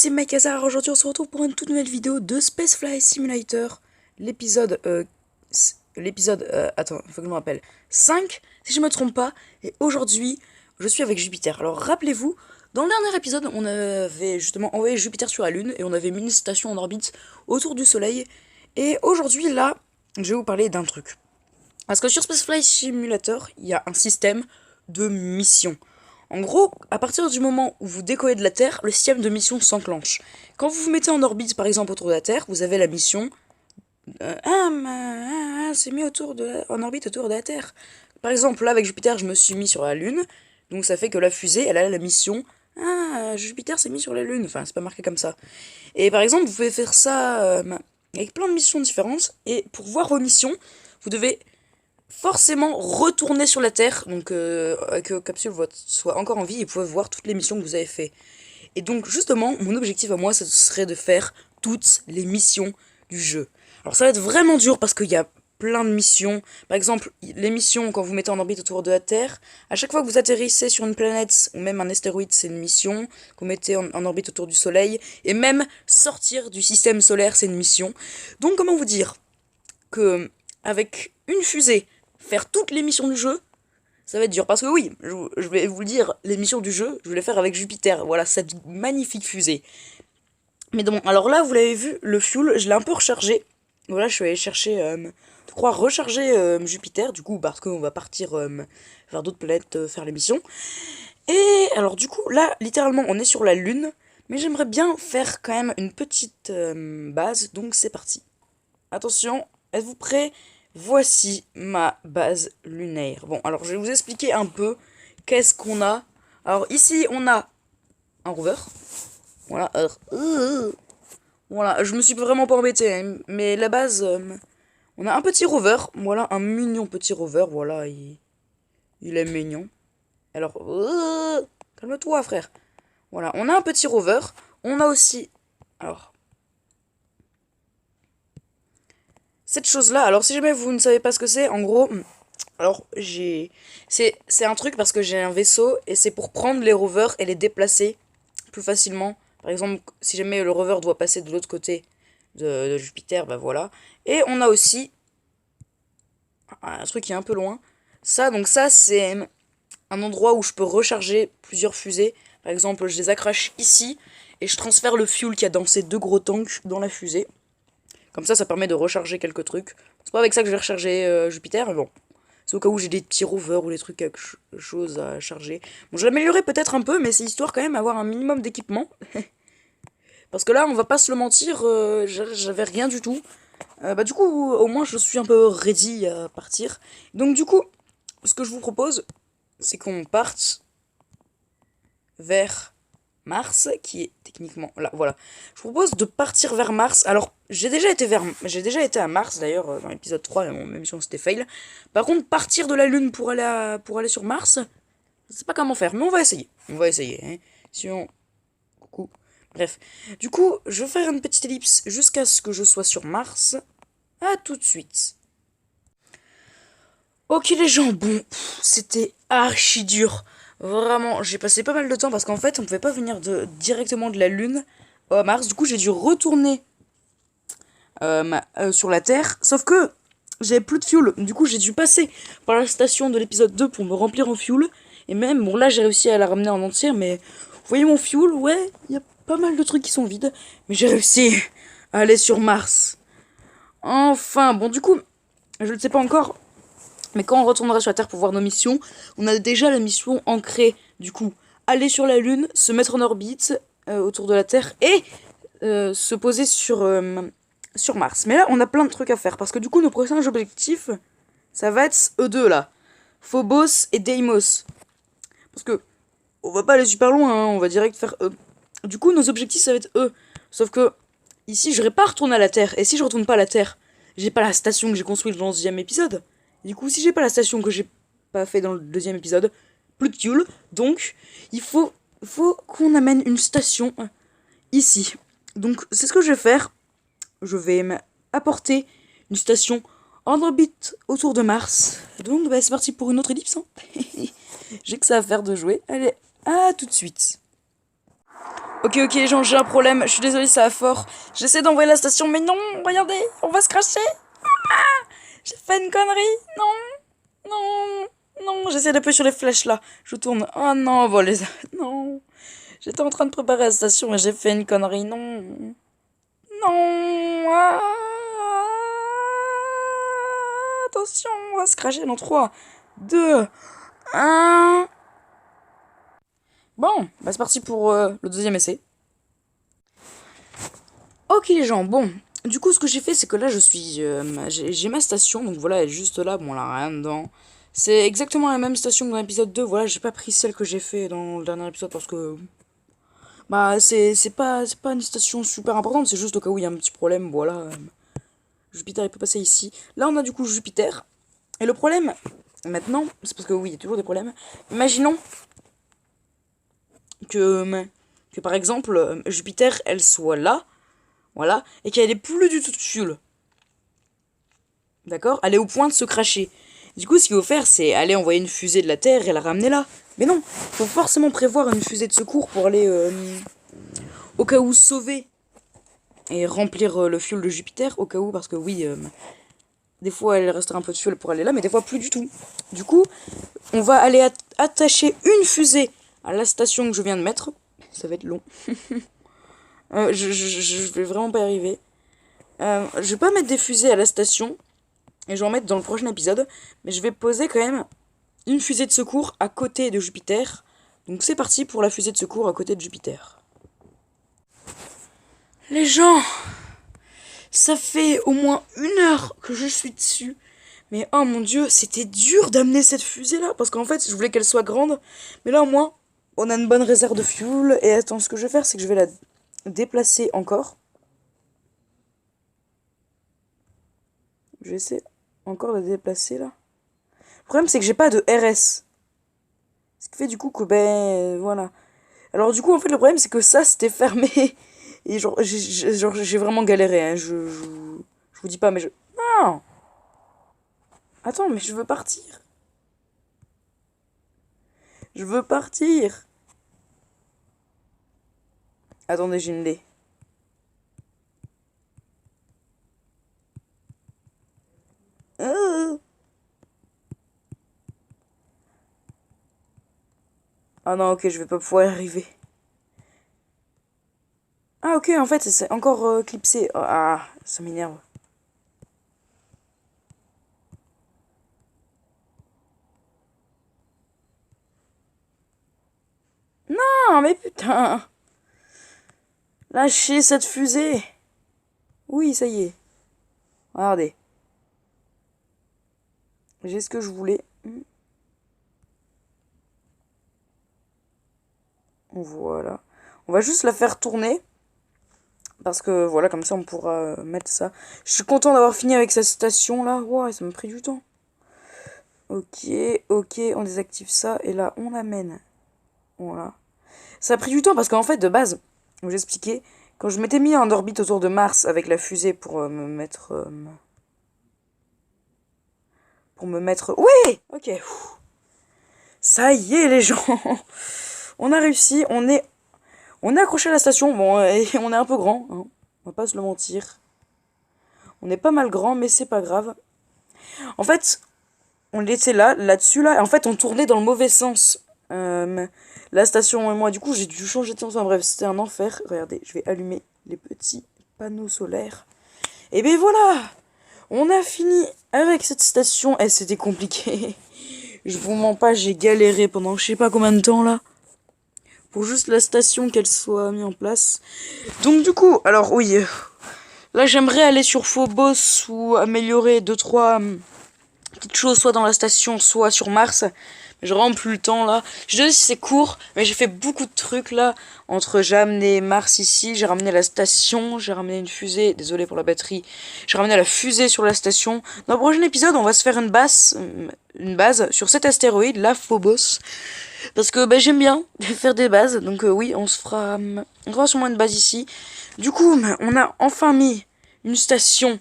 c'est Mike Hazard. Aujourd'hui on se retrouve pour une toute nouvelle vidéo de Spacefly Simulator. L'épisode... attends, il faut que je me rappelle. 5, si je me trompe pas. Et aujourd'hui, je suis avec Jupiter. Alors rappelez-vous, dans le dernier épisode, on avait justement envoyé Jupiter sur la Lune. Et on avait mis une station en orbite autour du Soleil. Et aujourd'hui, là, je vais vous parler d'un truc. Parce que sur Spacefly Simulator, il y a un système de mission. En gros, à partir du moment où vous décollez de la Terre, le système de mission s'enclenche. Quand vous vous mettez en orbite, par exemple, autour de la Terre, vous avez la mission... c'est mis en orbite autour de la Terre. Par exemple, là, avec Jupiter, je me suis mis sur la Lune. Donc ça fait que la fusée, elle a la mission... Jupiter s'est mis sur la Lune. Enfin, c'est pas marqué comme ça. Et par exemple, vous pouvez faire ça avec plein de missions différentes. Et pour voir vos missions, vous devez... forcément retourner sur la Terre, donc que Capsule soit encore en vie et pouvez voir toutes les missions que vous avez fait. Et donc justement, mon objectif à moi, ce serait de faire toutes les missions du jeu. Alors ça va être vraiment dur parce qu'il y a plein de missions. Par exemple, les missions quand vous mettez en orbite autour de la Terre, à chaque fois que vous atterrissez sur une planète ou même un astéroïde, c'est une mission. Que vous mettez en orbite autour du Soleil, et même sortir du système solaire, c'est une mission. Donc comment vous dire que avec une fusée, faire toutes les missions du jeu, ça va être dur. Parce que oui, je vais vous le dire, les missions du jeu, je vais les faire avec Jupiter. Voilà, cette magnifique fusée. Mais bon, alors là, vous l'avez vu, le fuel, je l'ai un peu rechargé. Voilà, je suis allé chercher, je crois, recharger Jupiter, du coup, parce qu'on va partir vers d'autres planètes faire les missions. Et alors du coup, là, littéralement, on est sur la Lune. Mais j'aimerais bien faire quand même une petite base, donc c'est parti. Attention, êtes-vous prêts ? Voici ma base lunaire. Bon, alors je vais vous expliquer un peu qu'est-ce qu'on a. Alors ici, on a un rover. Voilà. Voilà, je me suis vraiment pas embêté, hein, mais la base, on a un petit rover. Voilà, un mignon petit rover. Voilà, il est mignon. Alors, calme-toi, frère. Voilà, on a un petit rover. On a aussi... Alors... cette chose-là, alors si jamais vous ne savez pas ce que c'est, en gros, alors c'est un truc parce que j'ai un vaisseau et c'est pour prendre les rovers et les déplacer plus facilement. Par exemple, si jamais le rover doit passer de l'autre côté de Jupiter, bah voilà. Et on a aussi un truc qui est un peu loin. Ça, donc ça, c'est un endroit où je peux recharger plusieurs fusées. Par exemple, je les accroche ici et je transfère le fuel qu'il y a dans ces deux gros tanks dans la fusée. Comme ça permet de recharger quelques trucs. C'est pas avec ça que je vais recharger Jupiter, mais bon. C'est au cas où j'ai des petits rovers ou des trucs, quelque chose à charger. Bon, je l'améliorerai peut-être un peu, mais c'est histoire quand même d'avoir un minimum d'équipement. Parce que là, on va pas se le mentir, j'avais rien du tout. Bah du coup, au moins je suis un peu ready à partir. Donc du coup, ce que je vous propose, c'est qu'on parte vers... Mars, qui est techniquement là, voilà. Je vous propose de partir vers Mars. Alors, j'ai déjà été à Mars d'ailleurs dans l'épisode 3, même si on s'était fail. Par contre, partir de la Lune pour aller sur Mars, je sais pas comment faire, mais on va essayer. On va essayer, hein. Si on... Coucou. Bref. Du coup, je vais faire une petite ellipse jusqu'à ce que je sois sur Mars. À tout de suite. Ok les gens, bon, c'était archi dur. Vraiment, j'ai passé pas mal de temps parce qu'en fait, on pouvait pas venir directement de la Lune à Mars. Du coup, j'ai dû retourner sur la Terre. Sauf que j'avais plus de fuel. Du coup, j'ai dû passer par la station de l'épisode 2 pour me remplir en fuel. Et même, bon là, j'ai réussi à la ramener en entière. Mais vous voyez mon fuel, ouais, il y a pas mal de trucs qui sont vides. Mais j'ai réussi à aller sur Mars. Enfin, bon, du coup, je ne sais pas encore... mais quand on retournera sur la Terre pour voir nos missions, on a déjà la mission ancrée. Du coup, aller sur la Lune, se mettre en orbite autour de la Terre et se poser sur Mars. Mais là, on a plein de trucs à faire parce que du coup, nos prochains objectifs, ça va être eux deux là. Phobos et Deimos. Parce que on va pas aller super loin, hein, on va direct faire eux. Du coup, nos objectifs, ça va être eux. Sauf que ici, j'aurais pas retourné à la Terre. Et si je retourne pas à la Terre, j'ai pas la station que j'ai construite dans le 10e épisode. Du coup, si j'ai pas la station que j'ai pas fait dans le 2e épisode, plus de fuel, donc il faut qu'on amène une station ici. Donc c'est ce que je vais faire. Je vais apporter une station en orbite autour de Mars. Donc bah, c'est parti pour une autre ellipse. Hein. J'ai que ça à faire de jouer. Allez, à tout de suite. Ok, les gens, j'ai un problème. Je suis désolée, ça va fort. J'essaie d'envoyer la station, mais non, regardez, on va se cracher. J'ai fait une connerie. Non, non, non. J'essaie d'appuyer sur les flèches là. Je tourne. Oh non, bon, les... Non. J'étais en train de préparer la station et j'ai fait une connerie. Non. Non. Ah. Attention, on va se cracher dans 3, 2, 1. Bon, bah c'est parti pour le deuxième essai. Ok les gens, bon, du coup ce que j'ai fait c'est que là j'ai ma station, donc voilà elle est juste là, bon elle a rien dedans. C'est exactement la même station que dans l'épisode 2, voilà j'ai pas pris celle que j'ai fait dans le dernier épisode parce que... Bah c'est pas une station super importante, c'est juste au cas où il y a un petit problème, voilà. Jupiter il peut passer ici. Là on a du coup Jupiter, et le problème maintenant, c'est parce que oui il y a toujours des problèmes. Imaginons que par exemple Jupiter elle soit là, voilà, et qu'elle ait plus du tout de fuel. D'accord? Elle est au point de se cracher. Du coup, ce qu'il faut faire, c'est aller envoyer une fusée de la Terre et la ramener là. Mais non, faut forcément prévoir une fusée de secours pour aller au cas où sauver et remplir le fuel de Jupiter, au cas où, parce que oui, des fois elle restera un peu de fuel pour aller là, mais des fois plus du tout. Du coup, on va aller attacher une fusée à la station que je viens de mettre. Ça va être long. Je vais vraiment pas y arriver. Je vais pas mettre des fusées à la station, et je vais en mettre dans le prochain épisode, mais je vais poser quand même une fusée de secours à côté de Jupiter. Donc c'est parti pour la fusée de secours à côté de Jupiter. Les gens, ça fait au moins 1 heure que je suis dessus. Mais oh mon dieu, c'était dur d'amener cette fusée là, parce qu'en fait je voulais qu'elle soit grande. Mais là au moins, on a une bonne réserve de fuel. Et attends, ce que je vais faire, c'est que je vais la déplacer encore. Je vais essayer encore de la déplacer là. Le problème c'est que j'ai pas de RS. Ce qui fait du coup que voilà. Alors du coup en fait le problème c'est que ça c'était fermé. Et genre j'ai vraiment galéré hein. Je vous dis pas mais je... Non. Attends mais je veux partir. Je veux partir. Attendez j'ai une idée. Ah non ok je vais pas pouvoir y arriver. Ah ok en fait c'est encore clipsé. Ah ça m'énerve. Non mais putain. Lâchez cette fusée. Oui ça y est. Regardez. J'ai ce que je voulais. Voilà. On va juste la faire tourner. Parce que voilà, comme ça on pourra mettre ça. Je suis content d'avoir fini avec cette station là. Ouais, ça m'a pris du temps. Ok, on désactive ça. Et là, on amène. Voilà. Ça a pris du temps parce qu'en fait, de base, je vais vous expliquer. Quand je m'étais mis en orbite autour de Mars avec la fusée pour me mettre... Oui. Ok. Ça y est, les gens. On a réussi. On est accroché à la station. Bon, et on est un peu grand. Hein. On va pas se le mentir. On est pas mal grand, mais c'est pas grave. En fait, on était là-dessus, là. En fait, on tournait dans le mauvais sens. La station et moi, du coup, j'ai dû changer de sens. Enfin bref, c'était un enfer. Regardez, je vais allumer les petits panneaux solaires. Et ben voilà. On a fini avec cette station. Eh, c'était compliqué. Je vous mens pas, j'ai galéré pendant je sais pas combien de temps, là. Pour juste la station qu'elle soit mise en place. Donc du coup, alors oui, là j'aimerais aller sur Phobos ou améliorer 2-3 petites choses, soit dans la station, soit sur Mars. Mais j'ai vraiment plus le temps là. Je sais si c'est court, mais j'ai fait beaucoup de trucs là. J'ai amené Mars ici, j'ai ramené la station, j'ai ramené une fusée, désolé pour la batterie. J'ai ramené la fusée sur la station. Dans le prochain épisode, on va se faire une base sur cet astéroïde, la Phobos. Parce que j'aime bien faire des bases, donc oui, on fera sûrement une base ici. Du coup, on a enfin mis une station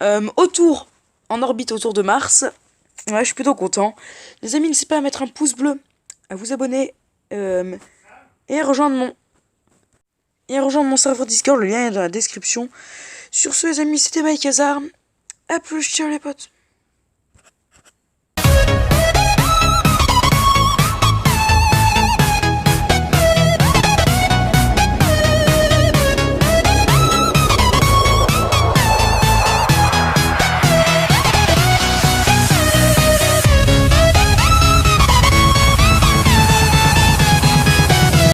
en orbite autour de Mars. Ouais, je suis plutôt content. Les amis, n'hésitez pas à mettre un pouce bleu, à vous abonner et à rejoindre et à rejoindre mon serveur Discord, le lien est dans la description. Sur ce les amis, c'était Mike Hazard, à plus, ciao les potes.